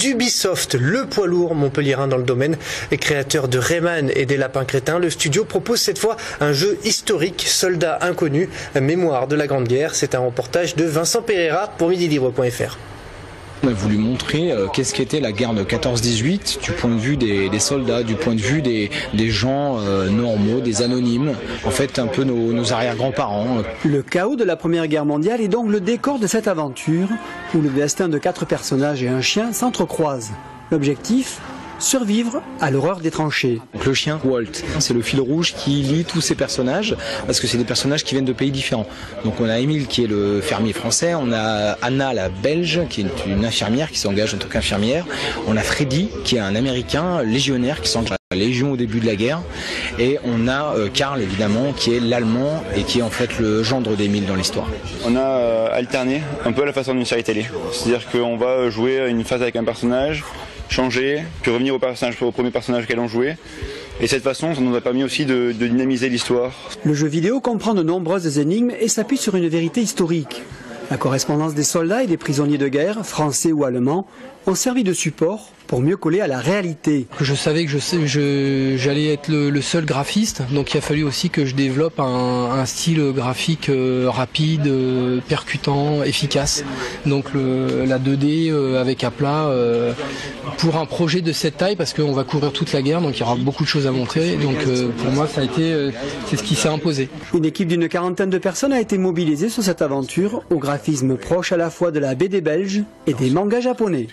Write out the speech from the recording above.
d'Ubisoft, le poids lourd montpelliérain dans le domaine. Et créateur de Rayman et des Lapins Crétins, le studio propose cette fois un jeu historique, Soldats Inconnus, mémoire de la Grande Guerre. C'est un reportage de Vincent Pereira pour midilibre.fr. On a voulu montrer qu'est-ce qu'était la guerre de 14-18 du point de vue des soldats, du point de vue des gens normaux, des anonymes, en fait un peu nos arrière-grands-parents. Le chaos de la Première Guerre mondiale est donc le décor de cette aventure où le destin de 4 personnages et un chien s'entrecroisent. L'objectif ? Survivre à l'horreur des tranchées. Donc le chien, Walt, c'est le fil rouge qui lie tous ces personnages, parce que c'est des personnages qui viennent de pays différents. Donc on a Émile qui est le fermier français, on a Anna la belge qui est une infirmière qui s'engage en tant qu'infirmière, on a Freddy qui est un américain légionnaire qui s'engage à la Légion au début de la guerre, et on a Karl évidemment qui est l'allemand et qui est en fait le gendre d'Émile dans l'histoire. On a alterné un peu à la façon d'une série télé, c'est-à-dire qu'on va jouer une phase avec un personnage, changer, puis revenir au premier personnage qu'elles ont joué. Et cette façon, ça nous a permis aussi de dynamiser l'histoire. Le jeu vidéo comprend de nombreuses énigmes et s'appuie sur une vérité historique. La correspondance des soldats et des prisonniers de guerre, français ou allemands, ont servi de support pour mieux coller à la réalité. Je savais que j'allais être le seul graphiste, donc il a fallu aussi que je développe un style graphique rapide, percutant, efficace. Donc la 2D avec aplat pour un projet de cette taille, parce qu'on va couvrir toute la guerre, donc il y aura beaucoup de choses à montrer. Donc pour moi, ça a été c'est ce qui s'est imposé. Une équipe d'une 40aine de personnes a été mobilisée sur cette aventure, au graphisme proche à la fois de la BD belge et des mangas japonais.